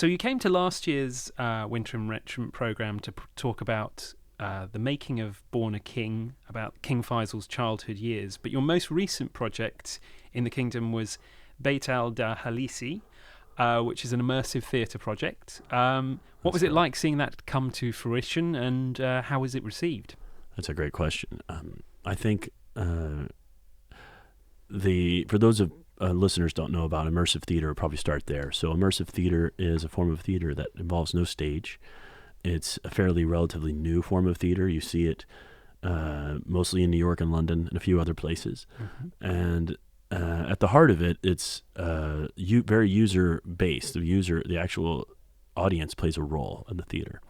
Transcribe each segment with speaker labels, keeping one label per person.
Speaker 1: So you came to last year's Winter Enrichment Program to talk about the making of Born a King, about King Faisal's childhood years. But your most recent project in the kingdom was Beit al-Dahlisi, which is an immersive theatre project. What was it like seeing that come to fruition, and how was it received?
Speaker 2: That's a great question. I think for those of listeners don't know about immersive theater, I'll probably start there. So immersive theater is a form of theater that involves no stage. It's a fairly relatively new form of theater. You see it mostly in New York and London and a few other places. Mm-hmm. And at the heart of it, it's very user-based. The actual audience plays a role in the theater.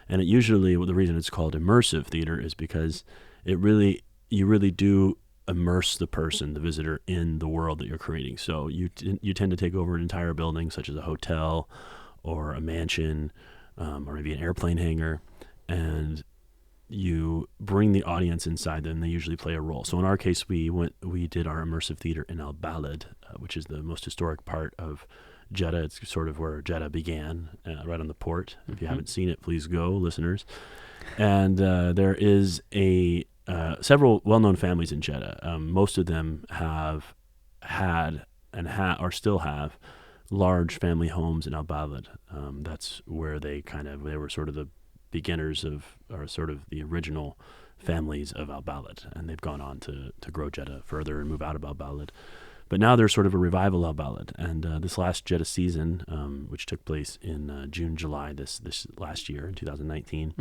Speaker 2: And it usually, the reason it's called immersive theater is because you really do immerse the person, the visitor, in the world that you're creating. So you tend to take over an entire building, such as a hotel or a mansion, or maybe an airplane hangar, and you bring the audience inside them. They usually play a role. So in our case, we did our immersive theater in Al Balad, which is the most historic part of Jeddah. It's sort of where Jeddah began, right on the port. If you haven't seen it, please go, listeners. And there is several well-known families in Jeddah. Most of them have had or still have large family homes in Al Balad. That's where they were sort of the beginners or sort of the original families of Al Balad, and they've gone on to grow Jeddah further and move out of Al Balad. But now there's sort of a revival of Al Balad, and this last Jeddah season, which took place in June, July this last year in 2019,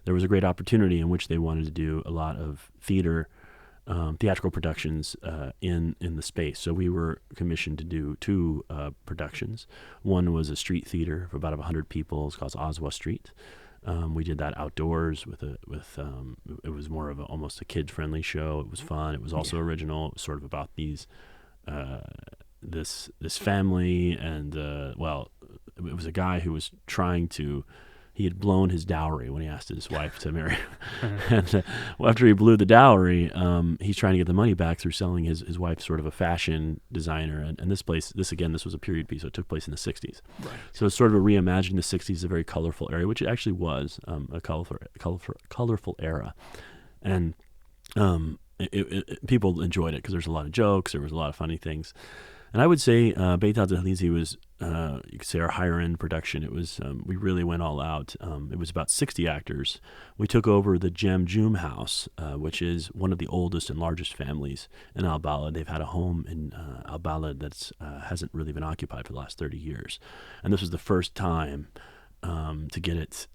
Speaker 2: there was a great opportunity in which they wanted to do a lot of theatrical productions in the space. So we were commissioned to do two productions. One was a street theater for about 100 people. It's called Oswa Street. We did that outdoors it was more of almost a kid-friendly show. It was fun. It was also original. It was sort of about this family, and it was a guy who was he had blown his dowry when he asked his wife to marry him. And after he blew the dowry, he's trying to get the money back through selling his wife sort of a fashion designer. And this was a period piece, so it took place in the 60s. Right. So it's sort of a reimagining the 60s, a very colorful area, which it actually was a colorful era. And people enjoyed it because there's a lot of jokes, there was a lot of funny things. And I would say Beit al-Dahlisi was, you could say, our higher-end production. It was we really went all out. It was about 60 actors. We took over the JOUD house, which is one of the oldest and largest families in Al Balad. They've had a home in Al Balad that hasn't really been occupied for the last 30 years. And this was the first time to get it,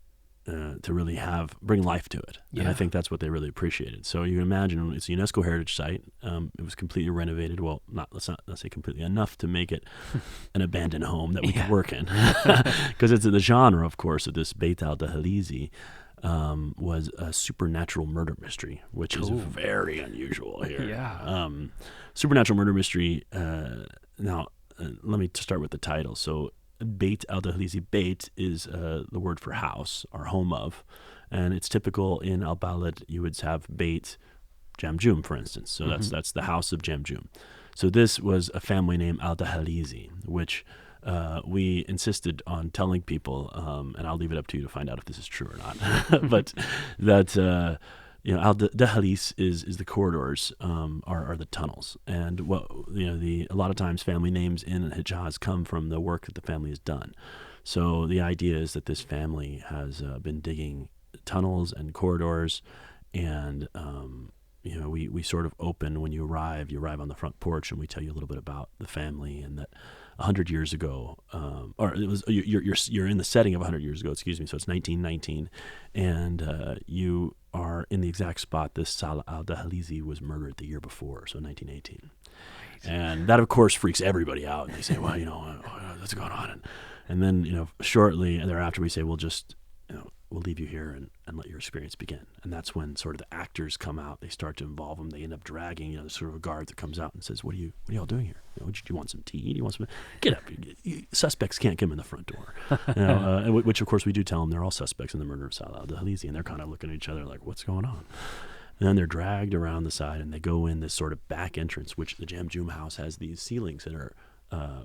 Speaker 2: to really bring life to it. Yeah. And I think that's what they really appreciated. So you can imagine it's a UNESCO heritage site. It was completely renovated. Well, let's not say completely, enough to make it an abandoned home that we could work in. Because it's the genre, of course, of this Beit al-Dahlisi was a supernatural murder mystery, which is very unusual here. Yeah. Supernatural murder mystery. Now, let me start with the title. So Beit al-Dahlisi. Beit is the word for house or home of, and it's typical in Al Balad. You would have Beit Jamjum, for instance. So that's the house of Jamjum. So this was a family named al-Dahlisi, which we insisted on telling people, and I'll leave it up to you to find out if this is true or not. But that al-Dahlis is the corridors, are the tunnels, and a lot of times family names in Hijaz come from the work that the family has done. So the idea is that this family has been digging tunnels and corridors, and we sort of open when you arrive on the front porch, and we tell you a little bit about the family, and that 100 years ago, or it was you're in the setting of 100 years ago. Excuse me. So it's 1919, and you are in the exact spot this Salah al-Dahlisi was murdered the year before, so 1918. And that, of course, freaks everybody out. And they say, well, what's going on? And then, shortly thereafter, we say, we'll just, we'll leave you here and let your experience begin. And that's when sort of the actors come out. They start to involve them. They end up dragging, there's sort of a guard that comes out and says, what are you all doing here? Do you want some tea? Do you want some? Get up. Suspects can't come in the front door. Which, of course, we do tell them they're all suspects in the murder of Salah al-Dahlisi. And they're kind of looking at each other like, what's going on? And then they're dragged around the side, and they go in this sort of back entrance, which the Jamjum house has these ceilings that are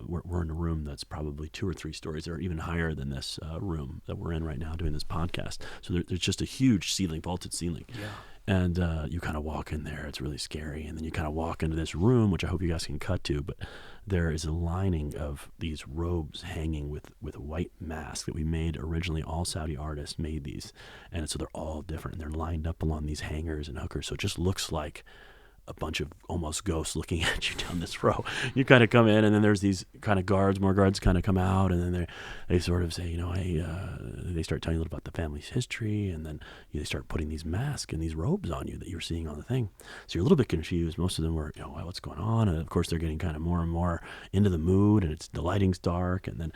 Speaker 2: we're in a room that's probably 2 or 3 stories or even higher than this room that we're in right now doing this podcast. So there's just a huge ceiling, vaulted ceiling.
Speaker 1: Yeah.
Speaker 2: And you kind of walk in there. It's really scary. And then you kind of walk into this room, which I hope you guys can cut to. But there is a lining of these robes hanging with white masks that we made originally. All Saudi artists made these. And so they're all different. And they're lined up along these hangers and hookers. So it just looks like a bunch of almost ghosts looking at you down this row. You kind of come in, and then there's these kind of more guards kind of come out, and then they sort of say, hey, they start telling you a little about the family's history, and then they start putting these masks and these robes on you that you're seeing on the thing. So you're a little bit confused. Most of them were, what's going on? And of course, they're getting kind of more and more into the mood, and the lighting's dark, and then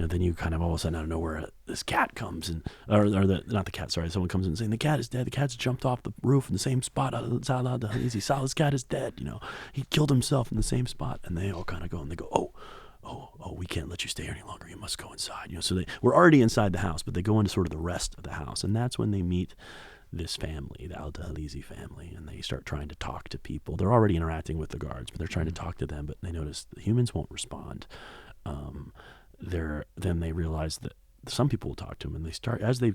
Speaker 2: then you kind of all of a sudden out of nowhere, this cat comes not the cat, sorry, someone comes in saying, the cat is dead. The cat's jumped off the roof in the same spot. Salah's cat is dead. He killed himself in the same spot. And they all kind of go and they go, oh, we can't let you stay here any longer. You must go inside. So we're already inside the house, but they go into sort of the rest of the house. And that's when they meet this family, the Al-Dahlizi family, and they start trying to talk to people. They're already interacting with the guards, but they're trying to talk to them, but they notice the humans won't respond. Then they realize that some people will talk to them, and they start as they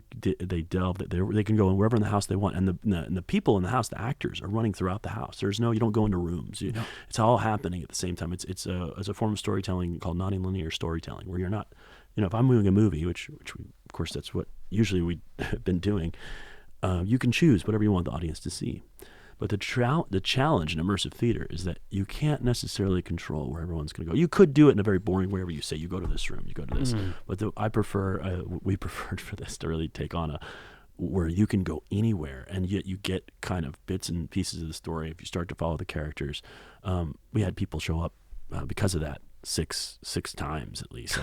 Speaker 2: delve that they can go in wherever in the house they want, and the people in the house, the actors, are running throughout the house. You don't go into rooms. It's all happening at the same time. It's a form of storytelling called non-linear storytelling, where you're not, if I'm doing a movie, which we, of course that's what usually we've been doing, you can choose whatever you want the audience to see. But the challenge in immersive theater is that you can't necessarily control where everyone's going to go. You could do it in a very boring way where you say, you go to this room, you go to this. But we preferred for this to really take on where you can go anywhere, and yet you get kind of bits and pieces of the story if you start to follow the characters. We had people show up because of that six times at least,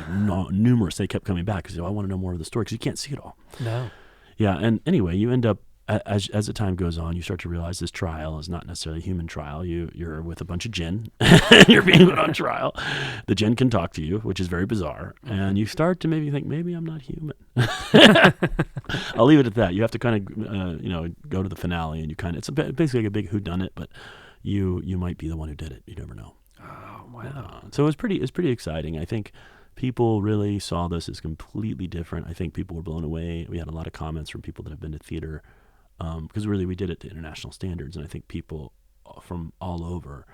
Speaker 2: numerous. They kept coming back because I want to know more of the story because you can't see it all.
Speaker 1: No. Yeah,
Speaker 2: and anyway, you end up, as the time goes on, you start to realize this trial is not necessarily a human trial. You're with a bunch of jinn. You're being put on trial. The jinn can talk to you, which is very bizarre. And you start to maybe think, maybe I'm not human. I'll leave it at that. You have to kind of, go to the finale, and it's basically like a big whodunit, but you might be the one who did it. You never know.
Speaker 1: Oh, wow.
Speaker 2: So it's pretty exciting. I think people really saw this as completely different. I think people were blown away. We had a lot of comments from people that have been to theater. Because really we did it to international standards, and I think people from all over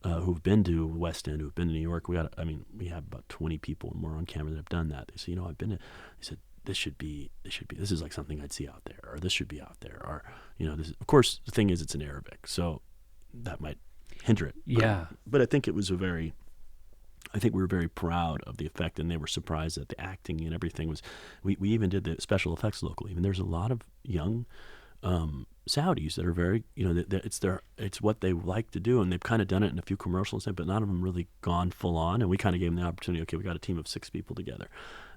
Speaker 2: who've been to West End, who've been to New York, we have about 20 people and more on camera that have done that. They say, I've been to, they said, this is like something I'd see out there, or this should be out there, or, this, of course, the thing is it's in Arabic, so that might hinder it.
Speaker 1: Yeah.
Speaker 2: But I think it was I think we were very proud of the effect, and they were surprised that the acting and everything was, we even did the special effects locally. I mean, there's a lot of young Saudis that are very, it's what they like to do, and they've kind of done it in a few commercials, but none of them really gone full on. And we kind of gave them the opportunity. Okay, we got a team of 6 people together,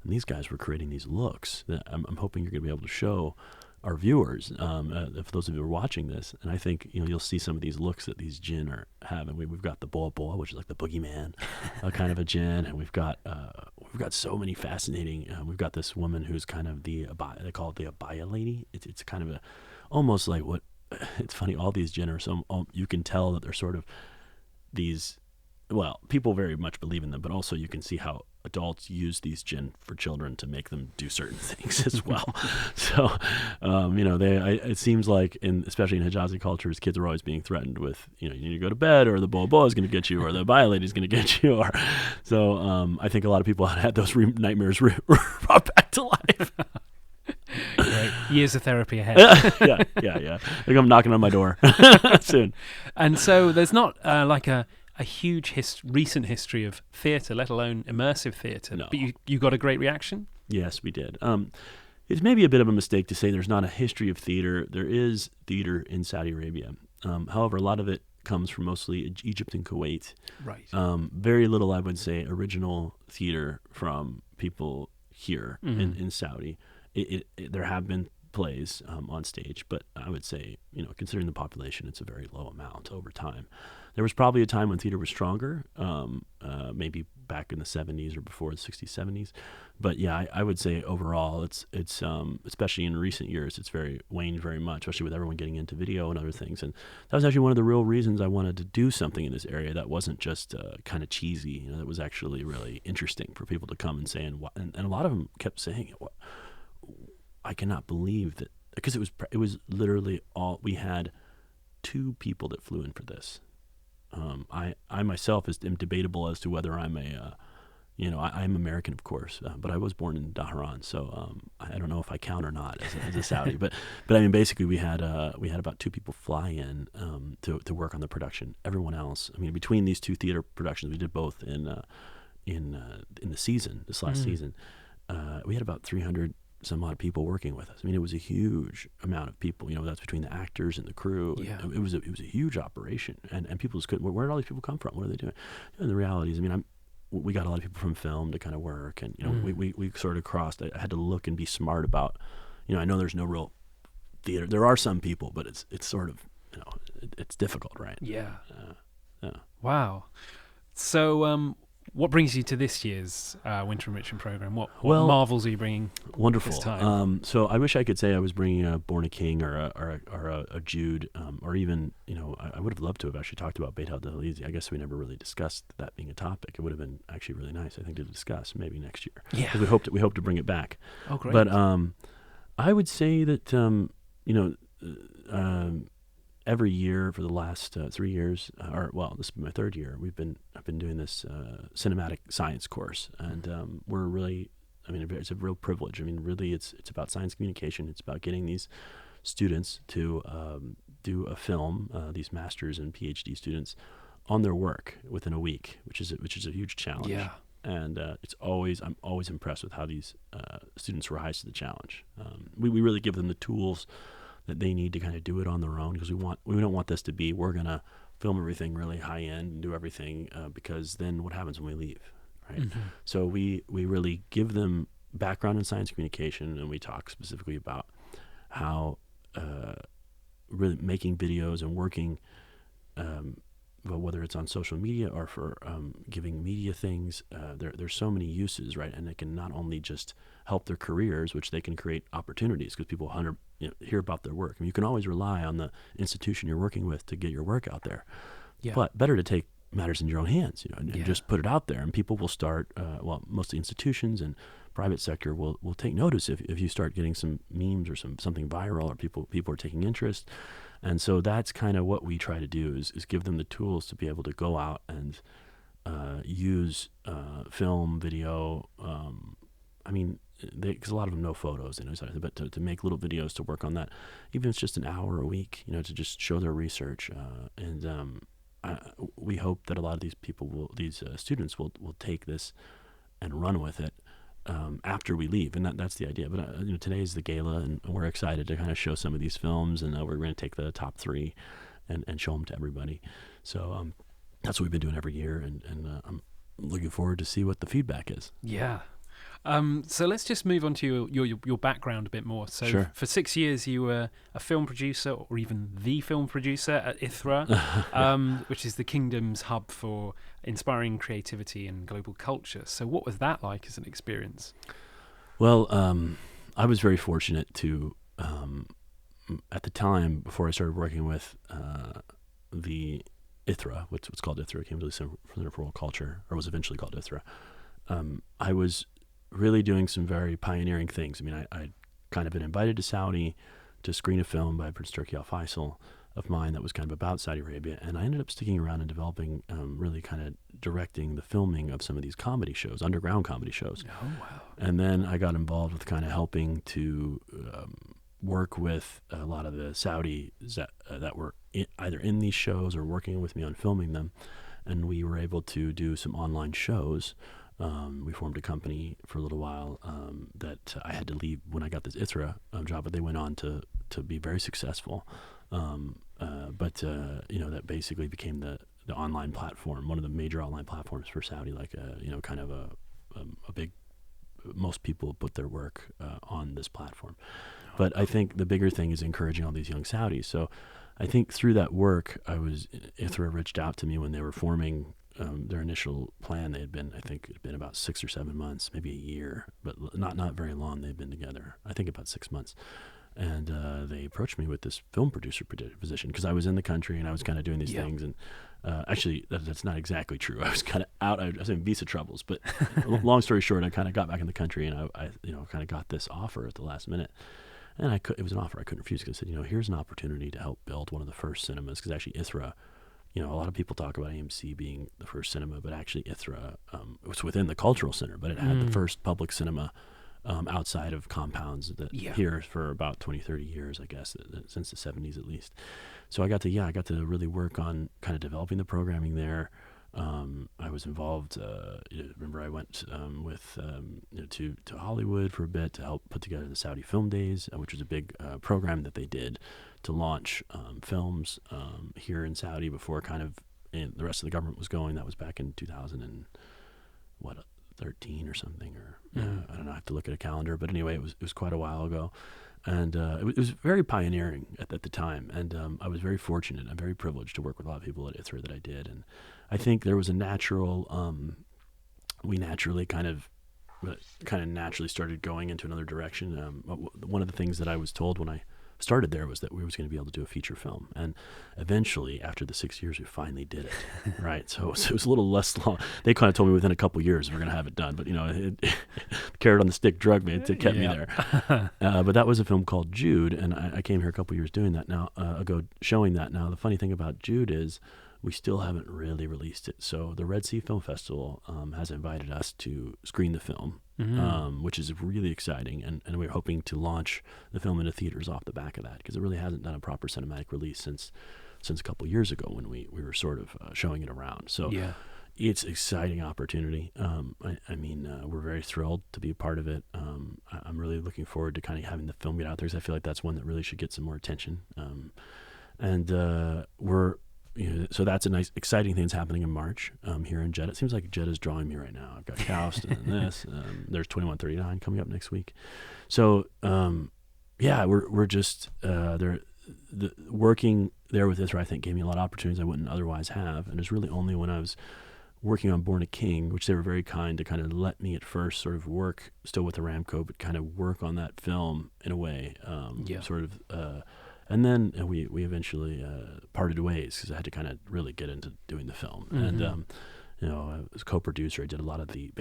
Speaker 2: and these guys were creating these looks that I'm hoping you're going to be able to show our viewers, if those of you who are watching this. And I think you'll see some of these looks that these jinn are having. We've got the boa, which is like the boogeyman, kind of a jinn, and we've got so many fascinating. We've got this woman who's kind of they call it the abaya lady. It's kind of almost like what. It's funny. All these jinn are you can tell that they're sort of these. Well, people very much believe in them, but also you can see how adults use these jinn for children to make them do certain things as well. So, it seems like, especially in Hijazi cultures, kids are always being threatened with, you need to go to bed, or the boa is going to get you, or the abaya lady is going to get you. So I think a lot of people had those nightmares brought back to life.
Speaker 1: Great. Years of therapy ahead.
Speaker 2: Yeah. I think I'm knocking on my door soon.
Speaker 1: And so there's not like a huge recent history of theatre, let alone immersive theatre.
Speaker 2: No.
Speaker 1: But you got a great reaction?
Speaker 2: Yes, we did. It's maybe a bit of a mistake to say there's not a history of theatre. There is theatre in Saudi Arabia. However, a lot of it comes from mostly Egypt and Kuwait.
Speaker 1: Right.
Speaker 2: Very little, I would say, original theatre from people here in Saudi. There have been plays on stage, but I would say, considering the population, it's a very low amount over time. There was probably a time when theater was stronger, maybe back in the 70s or before the 60s, 70s. But yeah, I would say overall, it's especially in recent years, it's waned very much, especially with everyone getting into video and other things. And that was actually one of the real reasons I wanted to do something in this area that wasn't just kind of cheesy. That was actually really interesting for people to come and say. And a lot of them kept saying, I cannot believe that, because it was literally we had 2 people that flew in for this. I myself am debatable as to whether I'm I'm American, of course, but I was born in Dhahran, so I don't know if I count or not as a Saudi. but I mean, basically, we had about 2 people fly in to work on the production. Everyone else, I mean, between these 2 theater productions, we did both in the season, this last season. We had about 300 some odd people working with us. I mean, it was a huge amount of people. That's between the actors and the crew.
Speaker 1: Yeah.
Speaker 2: It was a huge operation, and people just couldn't. Where did all these people come from? What are they doing? And the reality is, I mean, we got a lot of people from film to kind of work, and we sort of crossed. I had to look and be smart about. I know there's no real theater. There are some people, but it's sort of it's difficult, right?
Speaker 1: Yeah.
Speaker 2: Yeah.
Speaker 1: Wow. So, what brings you to this year's Winter Enrichment Program? What marvels are you bringing?
Speaker 2: Wonderful.
Speaker 1: This time?
Speaker 2: So I wish I could say I was bringing a Born a King or a JOUD, or even I would have loved to have actually talked about Beit al-Dahlizi. I guess we never really discussed that being a topic. It would have been actually really nice, I think, to discuss maybe next year.
Speaker 1: Yeah.
Speaker 2: 'Cause we hope to bring it back.
Speaker 1: Oh, great.
Speaker 2: But I would say that every year for the last 3 years, this will be my 3rd year, I've been doing this cinematic science course, and we're really, it's a real privilege. I mean, really, it's about science communication. It's about getting these students to do a film, these masters and PhD students, on their work within a week, which is a huge challenge.
Speaker 1: Yeah.
Speaker 2: And I'm always impressed with how these students rise to the challenge. We really give them the tools that they need to kind of do it on their own, because we don't want this to be, we're going to film everything really high end and do everything, because then what happens when we leave, right? Mm-hmm. So we really give them background in science communication, and we talk specifically about how really making videos and working, whether it's on social media or for giving media things, there's so many uses, right? And it can not only just help their careers, which they can create opportunities, because people hear about their work. I mean, you can always rely on the institution you're working with to get your work out there. Yeah. But better to take matters in your own hands, and just put it out there, and people will start. Most of the institutions and private sector will take notice if you start getting some memes or something viral, or people are taking interest. And so that's kind of what we try to do is give them the tools to be able to go out and use film, video. Because a lot of them know photos, but to make little videos to work on that, even if it's just an hour a week, to just show their research. We hope that a lot of these students will take this and run with it after we leave, and that's the idea. But today is the gala, and we're excited to kind of show some of these films, and we're going to take the top 3 and show them to everybody. So that's what we've been doing every year, and I'm looking forward to see what the feedback is.
Speaker 1: Yeah. So let's just move on to your background a bit more. So
Speaker 2: sure.
Speaker 1: For 6 years, you were a film producer, or even the film producer at Ithra, which is the kingdom's hub for inspiring creativity and global culture. So what was that like as an experience?
Speaker 2: Well, I was very fortunate to, at the time, before I started working with the Ithra, what's called Ithra, came to the Center for World Culture, or was eventually called Ithra. I was really doing some very pioneering things. I mean, I'd kind of been invited to Saudi to screen a film by Prince Turki Al Faisal of mine that was kind of about Saudi Arabia, and I ended up sticking around and developing, really kind of directing the filming of some of these comedy shows, underground comedy shows.
Speaker 1: Oh, wow.
Speaker 2: And then I got involved with kind of helping to work with a lot of the Saudis that were either in these shows or working with me on filming them, and we were able to do some online shows. We formed a company for a little while that I had to leave when I got this Ithra job, but they went on to be very successful. That basically became the online platform, one of the major online platforms for Saudi, like kind of a big. Most people put their work on this platform. But I think the bigger thing is encouraging all these young Saudis. So I think through that work, Ithra reached out to me when they were forming their initial plan. They had been, I think, it had been about 6 or 7 months, maybe a year, but not very long. They'd been together, I think about 6 months. And they approached me with this film producer position because I was in the country and I was kind of doing these things. And actually, that's not exactly true. I was kind of out. I was in visa troubles. But long story short, I kind of got back in the country and I kind of got this offer at the last minute. And it was an offer I couldn't refuse because I said, here's an opportunity to help build one of the first cinemas. Because actually, Ithra, a lot of people talk about AMC being the first cinema, but actually Ithra was within the cultural center, but it had the first public cinema outside of compounds here for about 20, 30 years, I guess, since the 70s at least. So I got to really work on kind of developing the programming there. I was involved. Remember, I went to Hollywood for a bit to help put together the Saudi Film Days, which was a big program that they did to launch films here in Saudi before kind of the rest of the government was going. That was back in 2013 or something, or I don't know. I have to look at a calendar, but anyway, it was quite a while ago. And it was very pioneering at the time, and I was very fortunate. I'm very privileged to work with a lot of people at Ithra that I did, and I think there was a natural. We naturally kind of naturally started going into another direction. One of the things that I was told when I started there was that we was going to be able to do a feature film, and eventually after the 6 years we finally did it. Right, so it was a little less long. They kind of told me within a couple of years we're going to have it done, but the carrot on the stick drug me. It kept me there. But that was a film called JOUD, and I came here a couple of years doing that ago, showing that. Now the funny thing about JOUD is we still haven't really released it. So the Red Sea Film Festival has invited us to screen the film, which is really exciting. And we're hoping to launch the film into theaters off the back of that, because it really hasn't done a proper cinematic release since a couple of years ago when we were sort of showing it around. So it's an exciting opportunity. We're very thrilled to be a part of it. I'm really looking forward to kind of having the film get out there, because I feel like that's one that really should get some more attention. So that's a nice, exciting thing that's happening in March here in Jeddah. It seems like Jeddah's drawing me right now. I've got KAUST and this. There's 2139 coming up next week. So, we're just working there with Ithra, I think, gave me a lot of opportunities I wouldn't otherwise have. And it's really only when I was working on Born a King, which they were very kind to kind of let me at first sort of work still with Aramco, but kind of work on that film in a way, and then we eventually parted ways because I had to kind of really get into doing the film. And as co-producer, I did a lot of the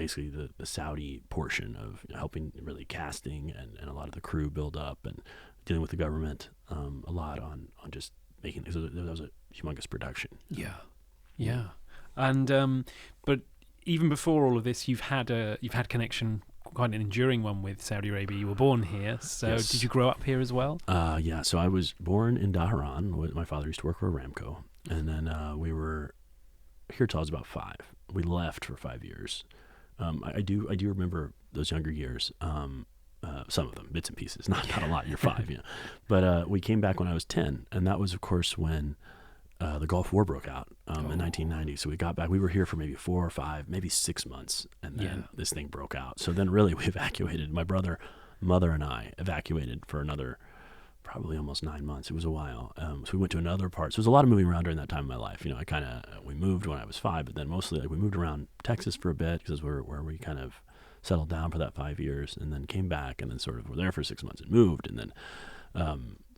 Speaker 2: Saudi portion of helping really casting and a lot of the crew build up and dealing with the government a lot on just making. So that was a humongous production.
Speaker 1: Yeah. And but even before all of this, you've had connection. Quite an enduring one with Saudi Arabia. You were born here, so yes. Did you grow up here as well?
Speaker 2: So I was born in Dhahran. My father used to work for Aramco, and then we were here till I was about 5. We left for 5 years. I do remember those younger years. Some of them, bits and pieces, not a lot. You're 5, But we came back when I was 10, and that was, of course, when the Gulf War broke out in 1990. So we got back. We were here for maybe 4 or 5, maybe 6 months, and then this thing broke out. So then really we evacuated. My brother, mother, and I evacuated for another probably almost 9 months. It was a while. So we went to another part. So there was a lot of moving around during that time in my life. We moved when I was 5, but then mostly we moved around Texas for a bit because we're where we kind of settled down for that 5 years, and then came back, and then sort of were there for 6 months and moved, and then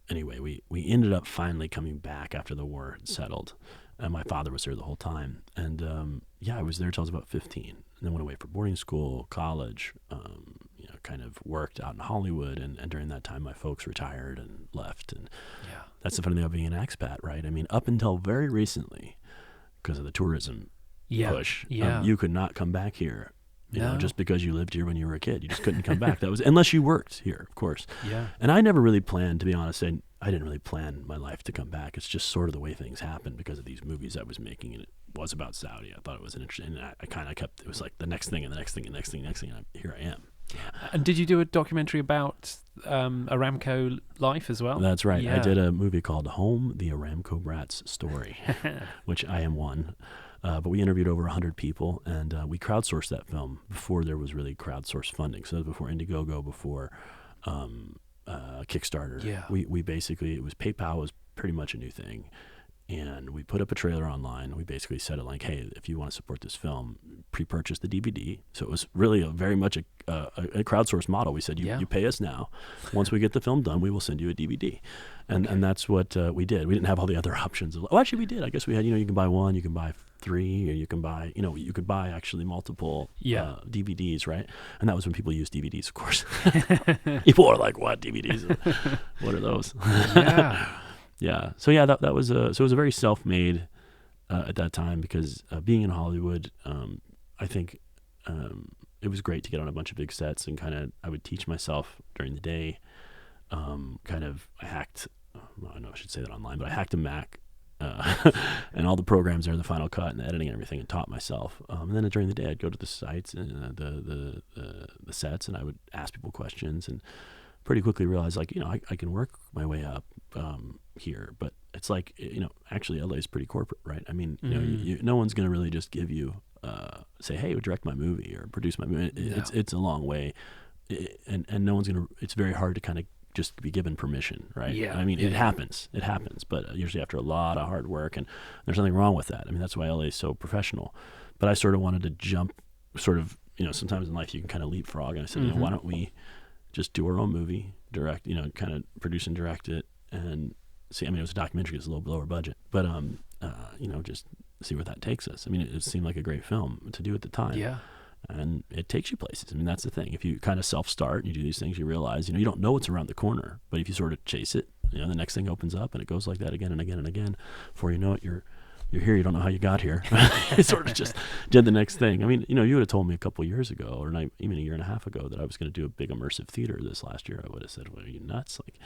Speaker 2: anyway, we ended up finally coming back after the war had settled, and my father was there the whole time. And I was there till I was about 15, and then went away for boarding school, college. Kind of worked out in Hollywood, and during that time, my folks retired and left. And that's the funny thing about being an expat, right? I mean, up until very recently, because of the tourism push, you could not come back here. Just because you lived here when you were a kid, you just couldn't come back. That was unless you worked here, of course. Yeah. And I never really planned, to be honest. I didn't really plan my life to come back. It's just sort of the way things happened because of these movies I was making, and it was about Saudi. I thought it was an interesting. And I kind of kept. It was like the next thing and the next thing and the next thing and the next thing. And here I am.
Speaker 1: And did you do a documentary about Aramco life as well?
Speaker 2: That's right. Yeah. I did a movie called Home: The Aramco Brats Story, which I am one. But we interviewed over 100 people, and we crowdsourced that film before there was really crowdsourced funding. So that was before Indiegogo, before Kickstarter.
Speaker 1: Yeah.
Speaker 2: We basically, it was PayPal was pretty much a new thing. And we put up a trailer online. We basically said it like, hey, if you want to support this film, pre-purchase the DVD. So it was really very much a crowdsourced model. We said, you pay us now. Once we get the film done, we will send you a DVD. And that's what we did. We didn't have all the other options. Oh, actually, we did. I guess we had, you can buy one, you can buy 3, or you can buy, you could buy actually multiple DVDs, right? And that was when people used DVDs, of course. People are like, what, DVDs? What are those?
Speaker 1: Yeah.
Speaker 2: Yeah. So yeah, that was so it was a very self-made at that time because being in Hollywood, I think it was great to get on a bunch of big sets and kind of I would teach myself during the day. I hacked. I know I should say that online, but I hacked a Mac and all the programs there, the Final Cut and the editing and everything, and taught myself. And then during the day, I'd go to the sites and the sets, and I would ask people questions and pretty quickly realized I can work my way up here, but it's like, actually LA is pretty corporate, right? I mean, no one's going to really just give you, say, hey, direct my movie or produce my movie. It's a long way. And no one's going to, it's very hard to kind of just be given permission, right?
Speaker 1: Yeah.
Speaker 2: I mean, it happens, but usually after a lot of hard work, and there's nothing wrong with that. I mean, that's why LA is so professional. But I sort of wanted to jump sometimes in life you can kind of leapfrog. And I said, why don't we just do our own movie, direct, kind of produce and direct it, and see. I mean, it was a documentary; it's a little lower budget, but just see where that takes us. I mean, it seemed like a great film to do at the time.
Speaker 1: Yeah,
Speaker 2: and it takes you places. I mean, that's the thing. If you kind of self-start and you do these things, you realize, you don't know what's around the corner, but if you sort of chase it, the next thing opens up, and it goes like that again and again and again. Before you know it, you're here. You don't know how you got here. It sort of just did the next thing. I mean, you would have told me a couple of years ago, or even a year and a half ago, that I was going to do a big immersive theater this last year. I would have said, well, are you nuts? Like,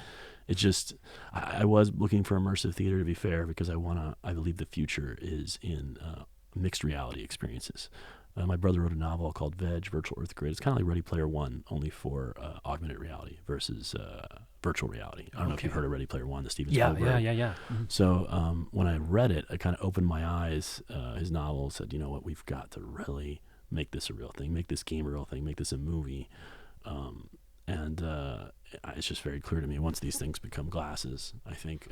Speaker 2: it's just, I was looking for immersive theater, to be fair, because I believe the future is in mixed reality experiences. My brother wrote a novel called Virtual Earth Grid. It's kind of like Ready Player One, only for augmented reality versus virtual reality. I don't know if you've heard of Ready Player One, the Steven Spielberg.
Speaker 1: Yeah. Mm-hmm.
Speaker 2: So when I read it, I kind of opened my eyes. His novel said, you know what, we've got to really make this a real thing, make this game a real thing, make this a movie. And it's just very clear to me, once these things become glasses, I think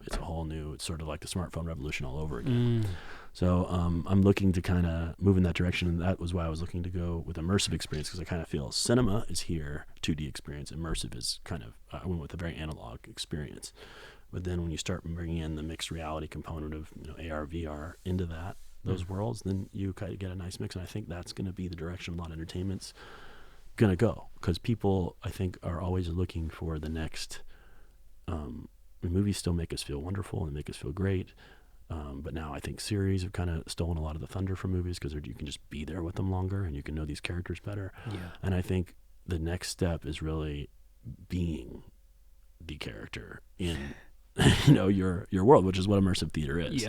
Speaker 2: it's sort of like the smartphone revolution all over again. So I'm looking to kind of move in that direction, and that was why I was looking to go with immersive experience, because I kind of feel cinema is here, 2D experience. Immersive is kind of, I went with a very analog experience. But then when you start bringing in the mixed reality component of AR, VR into those worlds, then you kind of get a nice mix, and I think that's going to be the direction a lot of entertainment's going to go, because people, I think, are always looking for the next. Movies still make us feel wonderful and make us feel great, but now I think series have kind of stolen a lot of the thunder from movies, because you can just be there with them longer and you can know these characters better. And I think the next step is really being the character in your world, which is what immersive theater is.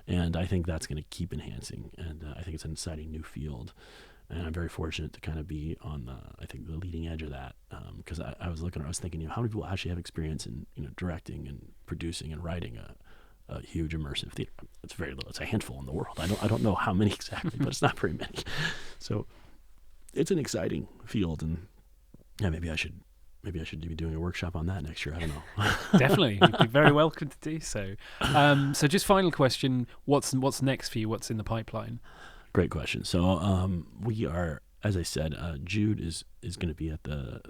Speaker 2: And I think that's going to keep enhancing, and I think it's an exciting new field. And I'm very fortunate to kind of be on the leading edge of that, because I was thinking, how many people actually have experience in directing and producing and writing a huge immersive theater? It's very little. It's a handful in the world. I don't know how many exactly, but it's not very many. So it's an exciting field, and maybe I should be doing a workshop on that next year. I don't know.
Speaker 1: Definitely, you'd be very welcome to do so. So just final question: what's next for you? What's in the pipeline?
Speaker 2: Great question. So we are, as I said, JOUD is going to be at the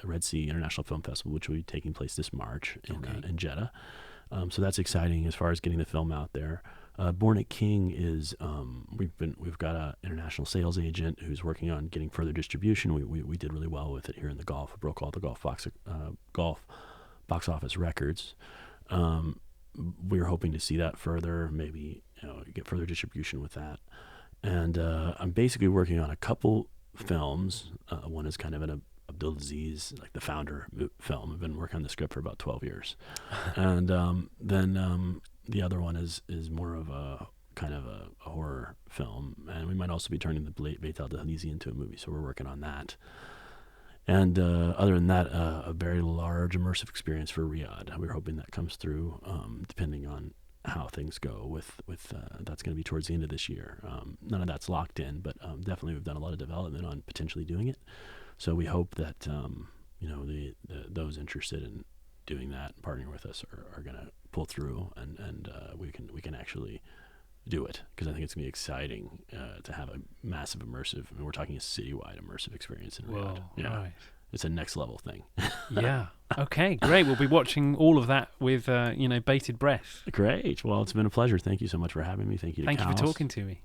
Speaker 2: Red Sea International Film Festival, which will be taking place this March in Jeddah. So that's exciting as far as getting the film out there. Born at King is we've got an international sales agent who's working on getting further distribution. We did really well with it here in the Gulf. It broke all the Gulf box office records. We're hoping to see that further, maybe get further distribution with that. And I'm basically working on a couple films. One is kind of an Abdulaziz, like the founder film. I've been working on the script for about 12 years. And then the other one is more of a kind of a horror film. And we might also be turning the Beit al-Dahlizi into a movie, so we're working on that. And other than that, a very large immersive experience for Riyadh. We're hoping that comes through, depending on how things go with that's going to be towards the end of this year. None of that's locked in, but definitely we've done a lot of development on potentially doing it. So we hope that those interested in doing that and partnering with us are going to pull through, and we can actually do it, because I think it's going to be exciting to have a massive immersive. I mean, we're talking a citywide immersive experience in Riyadh. Yeah,
Speaker 1: right.
Speaker 2: It's a next level thing.
Speaker 1: Yeah. Okay, great. We'll be watching all of that with bated breath.
Speaker 2: Great. Well, it's been a pleasure. Thank you so much for having me. Thank you to KAUST.
Speaker 1: Thank you for talking to me.